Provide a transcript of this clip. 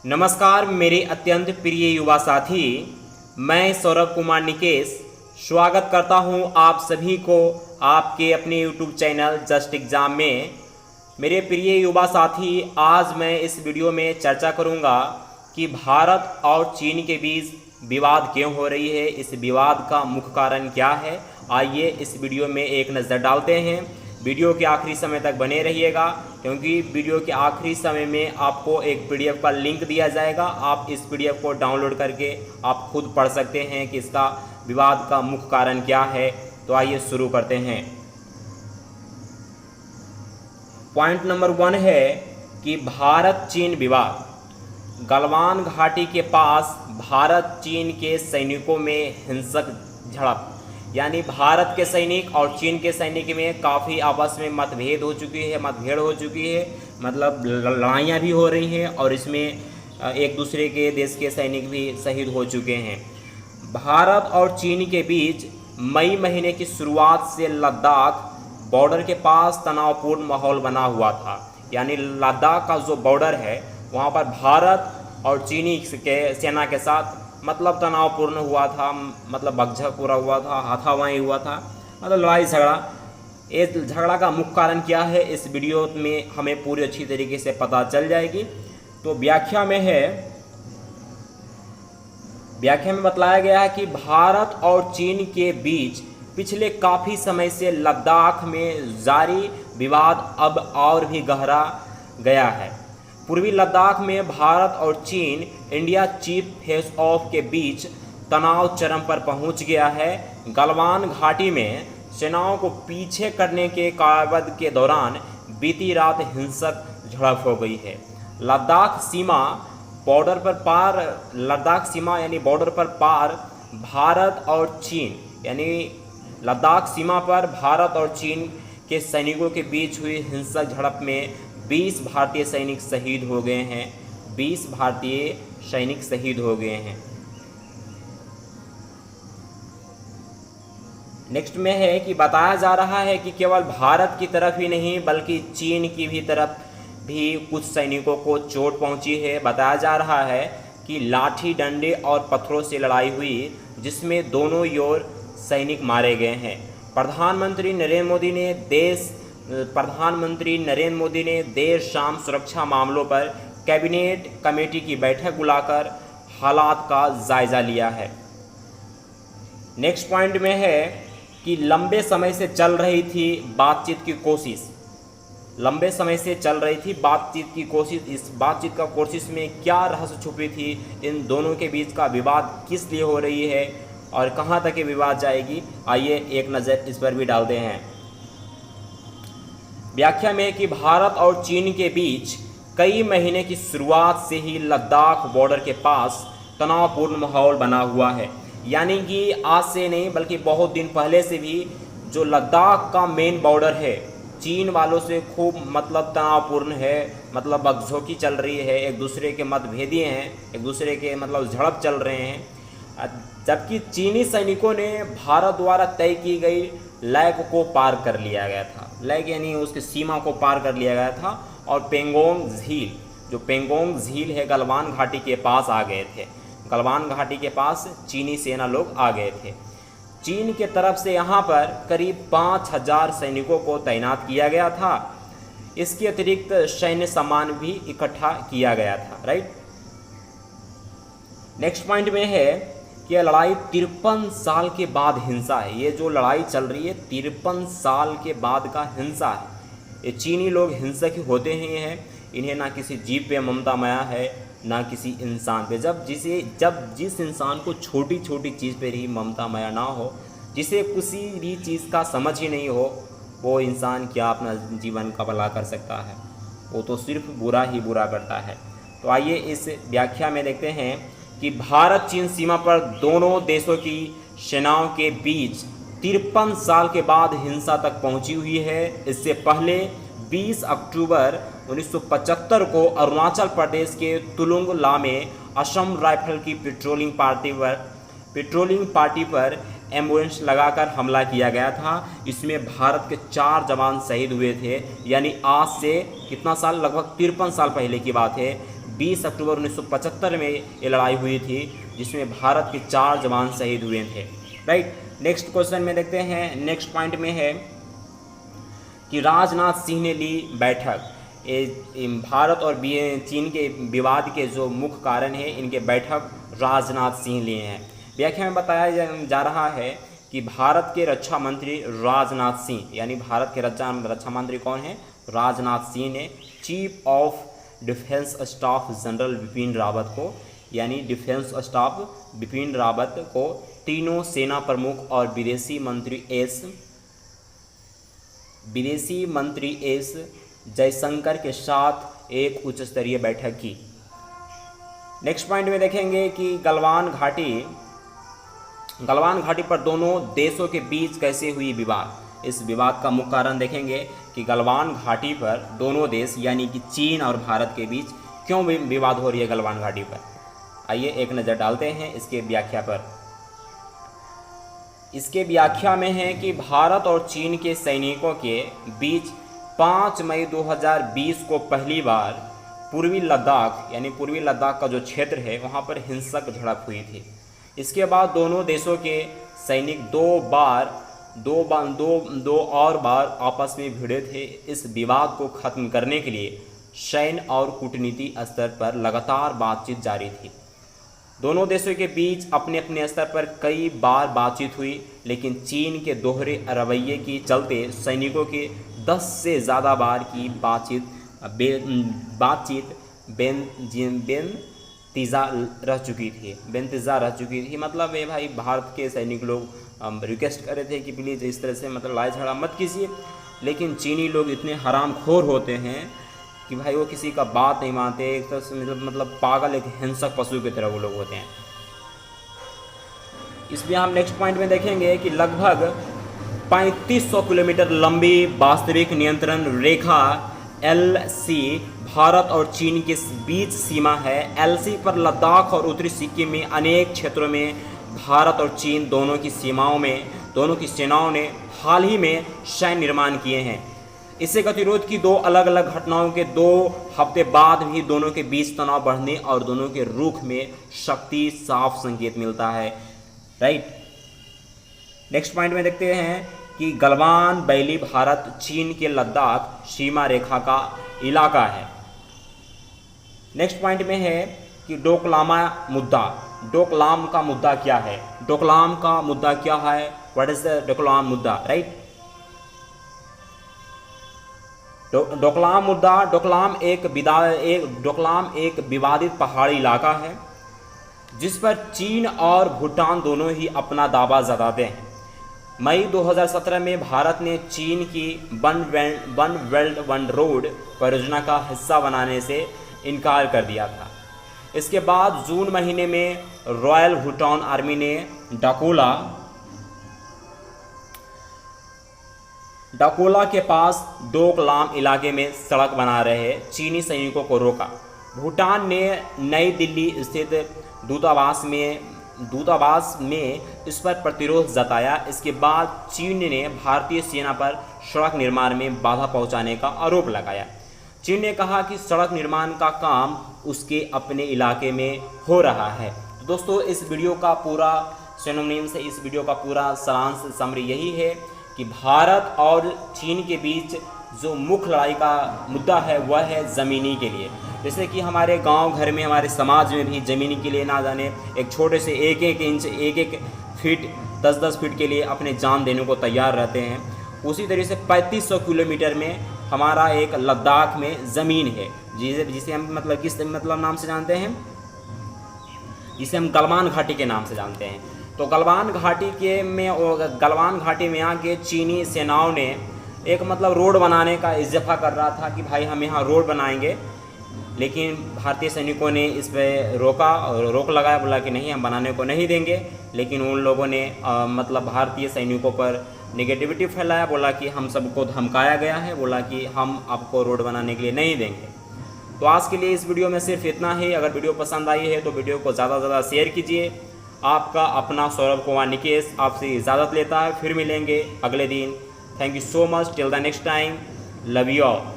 नमस्कार मेरे अत्यंत प्रिय युवा साथी, मैं सौरभ कुमार निकेश स्वागत करता हूं आप सभी को आपके अपने यूट्यूब चैनल जस्ट एग्ज़ाम में। मेरे प्रिय युवा साथी, आज मैं इस वीडियो में चर्चा करूंगा कि भारत और चीन के बीच विवाद क्यों हो रही है, इस विवाद का मुख्य कारण क्या है। आइए इस वीडियो में एक नज़र डालते हैं। वीडियो के आखिरी समय तक बने रहिएगा, क्योंकि वीडियो के आखिरी समय में आपको एक पीडीएफ का लिंक दिया जाएगा। आप इस पीडीएफ को डाउनलोड करके आप खुद पढ़ सकते हैं कि इसका विवाद का मुख्य कारण क्या है। तो आइए शुरू करते हैं। पॉइंट नंबर 1 है कि भारत चीन विवाद। गलवान घाटी के पास भारत चीन के सैनिकों में हिंसक झड़प, यानी भारत के सैनिक और चीन के सैनिक में काफ़ी आपस में मुठभेड़ हो चुकी है, मतलब लड़ाइयाँ भी हो रही हैं और इसमें एक दूसरे के देश के सैनिक भी शहीद हो चुके हैं। भारत और चीन के बीच मई महीने की शुरुआत से लद्दाख बॉर्डर के पास तनावपूर्ण माहौल बना हुआ था। यानी लद्दाख का जो बॉर्डर है वहाँ पर भारत और चीनी के सेना के साथ मतलब तनावपूर्ण हुआ था, मतलब बकझक पूरा हुआ था, हाथापाई हुआ था, मतलब लड़ाई झगड़ा। इस झगड़ा का मुख्य कारण क्या है इस वीडियो में हमें पूरी अच्छी तरीके से पता चल जाएगी। तो व्याख्या में बतलाया गया है कि भारत और चीन के बीच पिछले काफ़ी समय से लद्दाख में जारी विवाद अब और भी गहरा गया है। पूर्वी लद्दाख में भारत और चीन इंडिया चीफ फेस ऑफ के बीच तनाव चरम पर पहुंच गया है। गलवान घाटी में सेनाओं को पीछे करने के कार्रवाई के दौरान बीती रात हिंसक झड़प हो गई है। लद्दाख सीमा यानी बॉर्डर पर पार भारत और चीन, यानी लद्दाख सीमा पर भारत और चीन के सैनिकों के बीच हुई हिंसक झड़प में 20 भारतीय सैनिक शहीद हो गए हैं। 20 भारतीय सैनिक शहीद हो गए हैं। नेक्स्ट में है कि बताया जा रहा है कि केवल भारत की तरफ ही नहीं बल्कि चीन की भी तरफ भी कुछ सैनिकों को चोट पहुंची है। बताया जा रहा है कि लाठी डंडे और पत्थरों से लड़ाई हुई, जिसमें दोनों ओर सैनिक मारे गए हैं। प्रधानमंत्री नरेंद्र मोदी ने देर शाम सुरक्षा मामलों पर कैबिनेट कमेटी की बैठक बुलाकर हालात का जायजा लिया है। नेक्स्ट पॉइंट में है कि लंबे समय से चल रही थी बातचीत की कोशिश। इस बातचीत का कोशिश में क्या रहस्य छुपी थी, इन दोनों के बीच का विवाद किस लिए हो रही है और कहां तक ये विवाद जाएगी, आइए एक नज़र इस पर भी डालते हैं। व्याख्या में कि भारत और चीन के बीच कई महीने की शुरुआत से ही लद्दाख बॉर्डर के पास तनावपूर्ण माहौल बना हुआ है। यानी कि आज से नहीं बल्कि बहुत दिन पहले से भी जो लद्दाख का मेन बॉर्डर है चीन वालों से खूब मतलब तनावपूर्ण है, मतलब बकझोंकी चल रही है, एक दूसरे के मतभेदिये हैं, एक दूसरे के मतलब झड़प चल रहे हैं। जबकि चीनी सैनिकों ने भारत द्वारा तय की गई लैग को पार कर लिया गया था। लैग यानी उसकी सीमा को पार कर लिया गया था और पेंगोंग झील है गलवान घाटी के पास आ गए थे। गलवान घाटी के पास चीनी सेना लोग आ गए थे। चीन के तरफ से यहाँ पर करीब 5000 सैनिकों को तैनात किया गया था। इसके अतिरिक्त सैन्य सामान भी इकट्ठा किया गया था। राइट। नेक्स्ट पॉइंट में है कि यह लड़ाई 53 साल के बाद हिंसा है। ये जो लड़ाई चल रही है 53 साल के बाद का हिंसा है। ये चीनी लोग हिंसक होते ही हैं। इन्हें ना किसी जीव पे ममता माया है ना किसी इंसान पे। जब जिस इंसान को छोटी छोटी चीज़ पे ही ममता माया ना हो, जिसे किसी भी चीज़ का समझ ही नहीं हो, वो इंसान क्या अपना जीवन का भला कर सकता है? वो तो सिर्फ बुरा ही बुरा करता है। तो आइए इस व्याख्या में देखते हैं कि भारत चीन सीमा पर दोनों देशों की सेनाओं के बीच 53 साल के बाद हिंसा तक पहुंची हुई है। इससे पहले 20 अक्टूबर 1975 को अरुणाचल प्रदेश के तुलुंग ला में असम राइफल की पेट्रोलिंग पार्टी पर एम्बुलेंस लगाकर हमला किया गया था। इसमें भारत के 4 जवान शहीद हुए थे। यानी आज से कितना साल, लगभग 53 साल पहले की बात है। 20 अक्टूबर 1975 में ये लड़ाई हुई थी, जिसमें भारत के 4 जवान शहीद हुए थे। राइट, नेक्स्ट क्वेश्चन में देखते हैं। नेक्स्ट पॉइंट में है कि राजनाथ सिंह ने ली बैठक। भारत और चीन के विवाद के जो मुख्य कारण है, इनके बैठक राजनाथ सिंह लिए हैं। व्याख्या में बताया जा रहा है कि भारत के रक्षा मंत्री राजनाथ सिंह, यानी भारत के रक्षा मंत्री कौन है? राजनाथ सिंह ने chief of defence staff general Bipin Rawat को, यानी डिफेंस स्टाफ बिपिन रावत को तीनों सेना प्रमुख और विदेशी मंत्री एस जयशंकर के साथ एक उच्च स्तरीय बैठक की। नेक्स्ट पॉइंट में देखेंगे कि गलवान घाटी पर दोनों देशों के बीच कैसे हुई विवाद। इस विवाद का मुख्य कारण देखेंगे कि गलवान घाटी पर दोनों देश यानी कि चीन और भारत के बीच क्यों विवाद हो रही है गलवान घाटी पर। आइए एक नज़र डालते हैं इसके व्याख्या पर। इसके व्याख्या में है कि भारत और चीन के सैनिकों के बीच 5 मई 2020 को पहली बार पूर्वी लद्दाख, यानी पूर्वी लद्दाख का जो क्षेत्र है वहाँ पर हिंसक झड़प हुई थी। इसके बाद दोनों देशों के सैनिक दो और बार आपस में भिड़े थे। इस विवाद को खत्म करने के लिए सैन्य और कूटनीति स्तर पर लगातार बातचीत जारी थी। दोनों देशों के बीच अपने अपने स्तर पर कई बार बातचीत हुई, लेकिन चीन के दोहरे रवैये के चलते सैनिकों के 10 से ज़्यादा बार की बातचीत बेनतीजा रह चुकी थी। मतलब ये भाई भारत के सैनिक लोग रिक्वेस्ट कर रहे थे कि प्लीज़ इस तरह से मतलब लड़ाई झगड़ा मत कीजिए, लेकिन चीनी लोग इतने हरामखोर होते हैं कि भाई वो किसी का बात नहीं मानते। एक तरह से मतलब पागल, एक हिंसक पशु की तरह वो लोग होते हैं। इसमें हम नेक्स्ट पॉइंट में देखेंगे कि लगभग 3500 किलोमीटर लंबी वास्तविक नियंत्रण रेखा LC भारत और चीन के बीच सीमा है। LC पर लद्दाख और उत्तरी सिक्किम में अनेक क्षेत्रों में भारत और चीन दोनों की सेनाओं ने हाल ही में सैन्य निर्माण किए हैं। इससे गतिरोध की 2 अलग अलग घटनाओं के 2 हफ्ते बाद भी दोनों के बीच तनाव बढ़ने और दोनों के रुख में शक्ति साफ संकेत मिलता है। राइट, नेक्स्ट पॉइंट में देखते हैं कि गलवान वैली भारत चीन के लद्दाख सीमा रेखा का इलाका है। नेक्स्ट पॉइंट में है कि डोकलाम का मुद्दा क्या है? डोकलाम का मुद्दा क्या है? व्हाट इज द डोकलाम मुद्दा? राइट, डोकलाम एक विवादित पहाड़ी इलाका है जिस पर चीन और भूटान दोनों ही अपना दावा जताते हैं। मई 2017 में भारत ने चीन की वन बेल्ट वन रोड परियोजना का हिस्सा बनाने से इनकार कर दिया था। इसके बाद जून महीने में रॉयल भूटान आर्मी ने डाकोला के पास डोकलाम इलाके में सड़क बना रहे चीनी सैनिकों को रोका। भूटान ने नई दिल्ली स्थित दूतावास में इस पर प्रतिरोध जताया। इसके बाद चीन ने भारतीय सेना पर सड़क निर्माण में बाधा पहुंचाने का आरोप लगाया। चीन ने कहा कि सड़क निर्माण का काम उसके अपने इलाके में हो रहा है। तो दोस्तों, इस वीडियो का पूरा इस वीडियो का पूरा सारांश समरी यही है कि भारत और चीन के बीच जो मुख्य लड़ाई का मुद्दा है वह है ज़मीनी के लिए। जैसे कि हमारे गांव घर में, हमारे समाज में भी ज़मीनी के लिए ना जाने एक छोटे से 1-1 इंच 1-1 फीट 10-10 फीट के लिए अपने जान देने को तैयार रहते हैं। उसी तरह से 3500 किलोमीटर में हमारा एक लद्दाख में ज़मीन है जिसे हम किस नाम से जानते हैं, जिसे हम गलवान घाटी के नाम से जानते हैं। तो गलवान घाटी में आके चीनी सेनाओं ने एक रोड बनाने का इजाफा कर रहा था कि भाई हम यहाँ रोड बनाएंगे, लेकिन भारतीय सैनिकों ने इस पर रोक लगाया, बोला कि नहीं हम बनाने को नहीं देंगे। लेकिन उन लोगों ने भारतीय सैनिकों पर नेगेटिविटी फैलाया, बोला कि हम सबको धमकाया गया है, बोला कि हम आपको रोड बनाने के लिए नहीं देंगे। तो आज के लिए इस वीडियो में सिर्फ इतना ही। अगर वीडियो पसंद आई है तो वीडियो को ज़्यादा से ज़्यादा शेयर कीजिए। आपका अपना सौरभ कुमार निकेश आपसे इजाज़त लेता है। फिर मिलेंगे अगले दिन। Thank you so much. Till the next time, love you all.